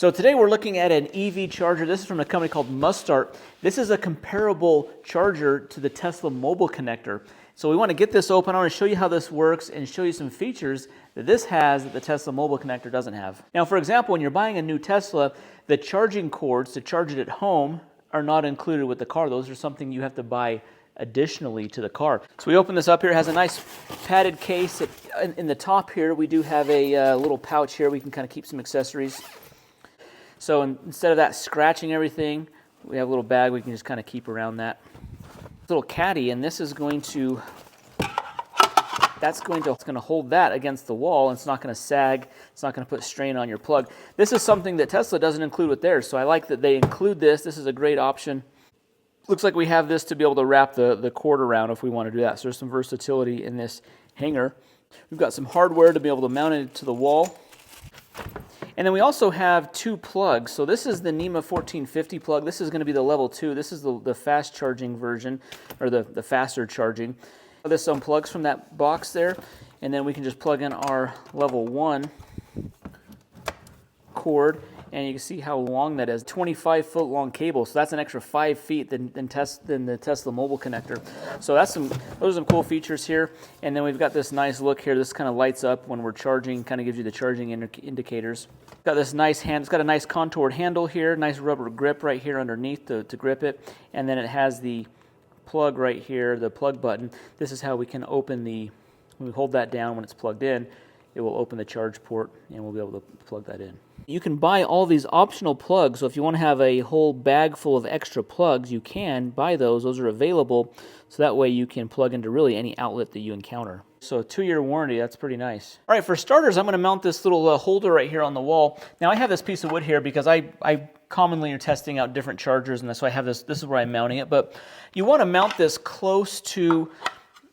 So today we're looking at an EV charger. This is from a company called Mustart. This is a comparable charger to the Tesla Mobile Connector. So we want to get this open. I want to show you how this works and show you some features that this has that the Tesla Mobile Connector doesn't have. Now, for example, when you're buying a new Tesla, the charging cords to charge it at home are not included with the car. Those are something you have to buy additionally to the car. So we open this up here. It has a nice padded case. In the top here, we do have a little pouch here. We can kind of keep some accessories. So instead of that scratching everything, we have a little bag we can just kind of keep around that. Little caddy, and this is going to, it's going to hold that against the wall, and it's not going to sag. It's not going to put strain on your plug. This is something that Tesla doesn't include with theirs, so I like that they include this. This is a great option. Looks like we have this to be able to wrap the cord around if we want to do that. So there's some versatility in this hanger. We've got some hardware to be able to mount it to the wall. And then we also have two plugs. So this is the NEMA 1450 plug. This is going to be the level 2. This is the fast charging version, or the faster charging. This unplugs from that box there, and then we can just plug in our level 1 cord, and you can see how long that is. 25-foot long cable, so that's an extra 5 feet than the Tesla Mobile Connector. So those are some cool features here. And then we've got this nice look here. This kind of lights up when we're charging, kind of gives you the charging indicators. Got this nice hand. It's got a nice contoured handle here, nice rubber grip right here underneath to grip it, and then it has the plug right here, the plug button. This is how we can open when we hold that down when it's plugged in, it will open the charge port and we'll be able to plug that in. You can buy all these optional plugs, so if you want to have a whole bag full of extra plugs, you can buy those. Those are available, so that way you can plug into really any outlet that you encounter. So a 2-year warranty, that's pretty nice. All right, for starters, I'm going to mount this little holder right here on the wall. Now I have this piece of wood here because I commonly are testing out different chargers, and so I have this is where I'm mounting it, but you want to mount this close to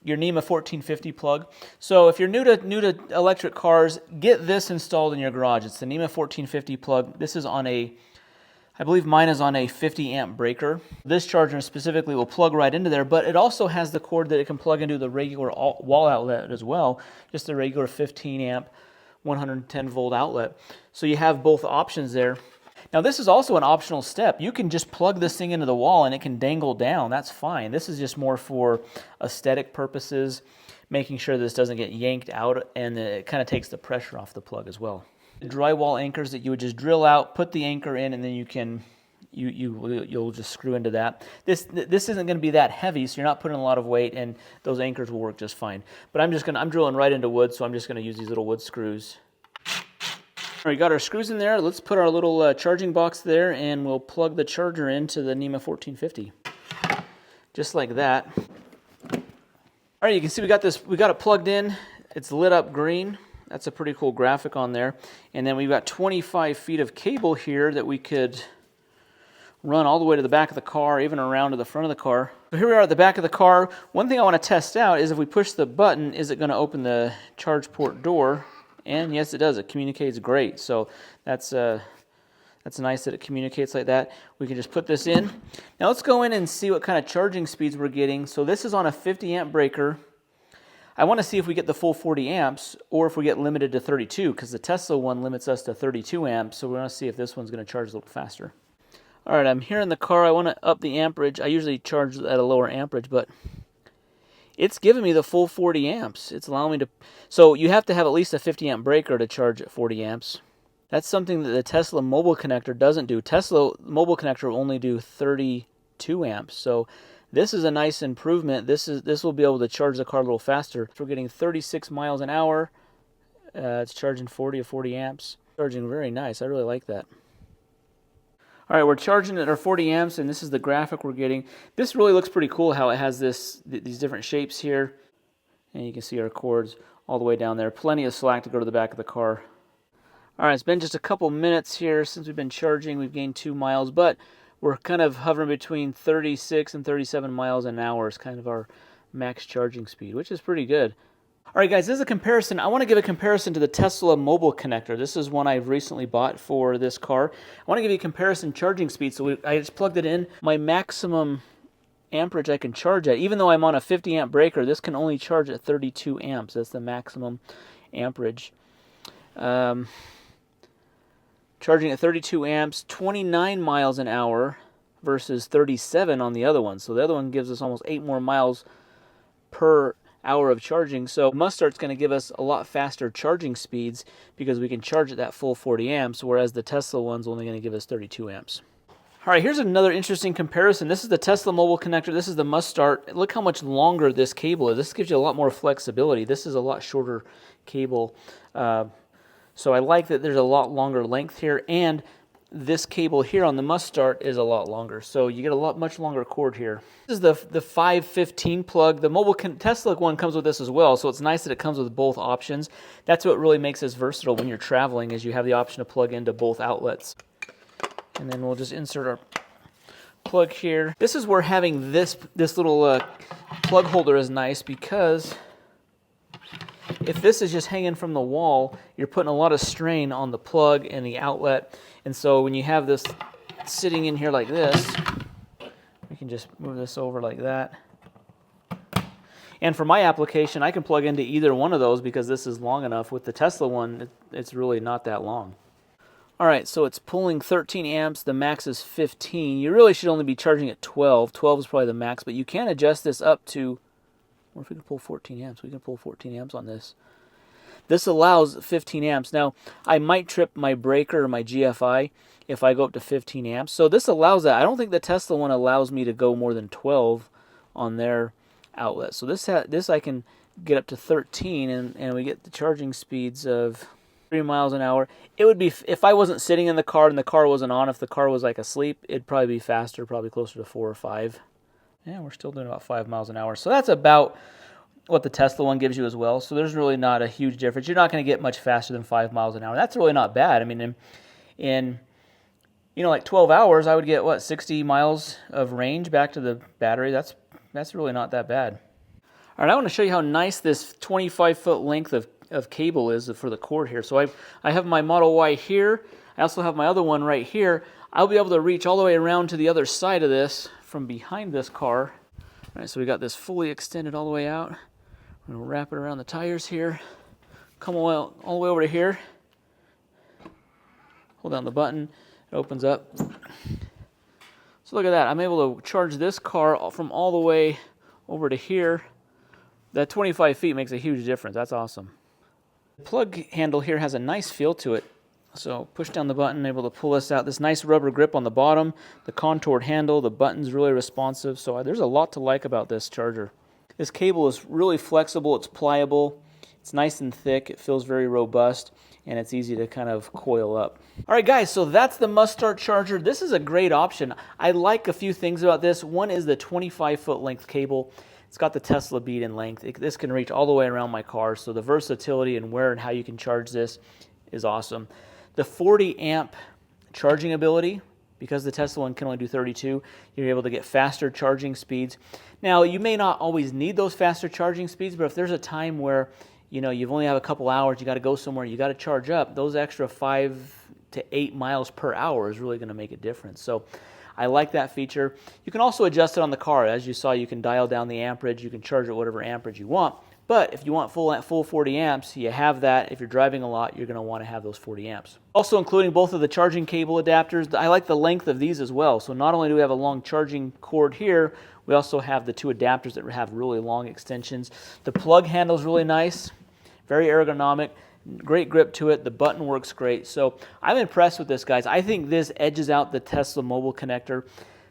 your NEMA 1450 plug. So if you're new to electric cars, get this installed in your garage. It's the NEMA 1450 plug. This is on I believe mine is on a 50 amp breaker. This charger specifically will plug right into there, but it also has the cord that it can plug into the regular wall outlet as well, just a regular 15 amp, 110 volt outlet. So you have both options there. Now this is also an optional step. You can just plug this thing into the wall and it can dangle down. That's fine. This is just more for aesthetic purposes, making sure this doesn't get yanked out, and it kind of takes the pressure off the plug as well. Drywall anchors that you would just drill out, put the anchor in, and then you'll just screw into that. This isn't going to be that heavy, so you're not putting a lot of weight, and those anchors will work just fine. But I'm drilling right into wood, so I'm just going to use these little wood screws. All right, we got our screws in there. Let's put our little charging box there, and we'll plug the charger into the NEMA 1450. Just like that. All right, you can see we got it plugged in. It's lit up green. That's a pretty cool graphic on there. And then we've got 25 feet of cable here that we could run all the way to the back of the car, even around to the front of the car. So here we are at the back of the car. One thing I want to test out is if we push the button, is it going to open the charge port door? And yes, it does. It communicates great. So that's nice that it communicates like that. We can just put this in. Now let's go in and see what kind of charging speeds we're getting. So this is on a 50 amp breaker. I want to see if we get the full 40 amps or if we get limited to 32, because the Tesla one limits us to 32 amps. So we want to see if this one's going to charge a little faster. All right, I'm here in the car. I want to up the amperage. I usually charge at a lower amperage, but it's giving me the full 40 amps. It's allowing me to. So you have to have at least a 50 amp breaker to charge at 40 amps. That's something that the Tesla Mobile Connector doesn't do. Tesla Mobile Connector will only do 32 amps. So this is a nice improvement. This will be able to charge the car a little faster. So we're getting 36 miles an hour. It's charging 40 or 40 amps. Charging very nice. I really like that. All right, we're charging at our 40 amps, and this is the graphic we're getting. This really looks pretty cool how it has these different shapes here. And you can see our cords all the way down there. Plenty of slack to go to the back of the car. All right, it's been just a couple minutes here since we've been charging. We've gained 2 miles, but we're kind of hovering between 36 and 37 miles an hour is kind of our max charging speed, which is pretty good. All right, guys, this is a comparison. I want to give a comparison to the Tesla Mobile Connector. This is one I've recently bought for this car. I want to give you a comparison charging speed. So I just plugged it in. My maximum amperage I can charge at, even though I'm on a 50 amp breaker, this can only charge at 32 amps. That's the maximum amperage. charging at 32 amps, 29 miles an hour versus 37 on the other one. So the other one gives us almost 8 more miles per hour of charging. So Mustart's going to give us a lot faster charging speeds because we can charge at that full 40 amps, whereas the Tesla one's only going to give us 32 amps. All right, here's another interesting comparison. This is the Tesla mobile connector. This is the Mustart. Look how much longer this cable is. This gives you a lot more flexibility. This is a lot shorter cable. So I like that there's a lot longer length here, and this cable here on the Mustart is a lot longer. So you get a much longer cord here. This is the 515 plug. The mobile Tesla one comes with this as well, so it's nice that it comes with both options. That's what really makes this versatile when you're traveling, is you have the option to plug into both outlets. And then we'll just insert our plug here. This is where having this little plug holder is nice, because if this is just hanging from the wall, you're putting a lot of strain on the plug and the outlet. And so when you have this sitting in here like this, we can just move this over like that. And for my application, I can plug into either one of those because this is long enough. With the Tesla one, it's really not that long. All right, so it's pulling 13 amps. The max is 15. You really should only be charging at 12. 12 is probably the max, but you can adjust this up to, or if we can pull 14 amps, we can pull 14 amps on this. This allows 15 amps. Now, I might trip my breaker or my GFI if I go up to 15 amps. So this allows that. I don't think the Tesla one allows me to go more than 12 on their outlet. So this I can get up to 13, and we get the charging speeds of 3 miles an hour. It would be, if I wasn't sitting in the car and the car wasn't on, if the car was like asleep, it'd probably be faster, probably closer to 4 or 5. Yeah, we're still doing about 5 miles an hour. So that's about what the Tesla one gives you as well. So there's really not a huge difference. You're not going to get much faster than 5 miles an hour. That's really not bad. I mean, in like 12 hours, I would get, 60 miles of range back to the battery. That's really not that bad. All right, I want to show you how nice this 25-foot length of cable is for the cord here. So I have my Model Y here. I also have my other one right here. I'll be able to reach all the way around to the other side of this from behind this car. All right, so we got this fully extended all the way out. I'm going to wrap it around the tires here. Come all the way over to here. Hold down the button. It opens up. So look at that. I'm able to charge this car from all the way over to here. That 25 feet makes a huge difference. That's awesome. The plug handle here has a nice feel to it. So push down the button, able to pull this out. This nice rubber grip on the bottom, the contoured handle, the button's really responsive. So there's a lot to like about this charger. This cable is really flexible, it's pliable, it's nice and thick, it feels very robust, and it's easy to kind of coil up. All right, guys, so that's the Mustart charger. This is a great option. I like a few things about this. One is the 25-foot length cable. It's got the Tesla bead in length. This can reach all the way around my car, so the versatility and where and how you can charge this is awesome. The 40 amp charging ability, because the Tesla one can only do 32, you're able to get faster charging speeds. Now, you may not always need those faster charging speeds, but if there's a time where you've only have a couple hours, you got to go somewhere, you got to charge up, those extra 5 to 8 miles per hour is really going to make a difference. So I like that feature. You can also adjust it on the car. As you saw, you can dial down the amperage. You can charge it whatever amperage you want. But if you want full 40 amps, you have that. If you're driving a lot, you're going to want to have those 40 amps. Also including both of the charging cable adapters. I like the length of these as well. So not only do we have a long charging cord here, we also have the 2 adapters that have really long extensions. The plug handle is really nice, very ergonomic, great grip to it. The button works great. So I'm impressed with this, guys. I think this edges out the Tesla mobile connector.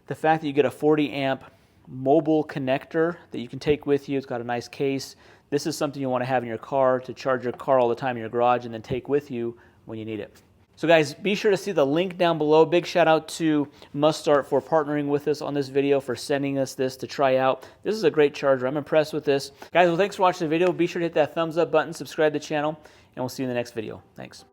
The fact that you get a 40 amp mobile connector that you can take with you. It's got a nice case. This is something you want to have in your car to charge your car all the time in your garage and then take with you when you need it. So guys, be sure to see the link down below. Big shout out to Mustart for partnering with us on this video, for sending us this to try out. This is a great charger. I'm impressed with this. Guys, well, thanks for watching the video. Be sure to hit that thumbs up button, subscribe to the channel, and we'll see you in the next video. Thanks.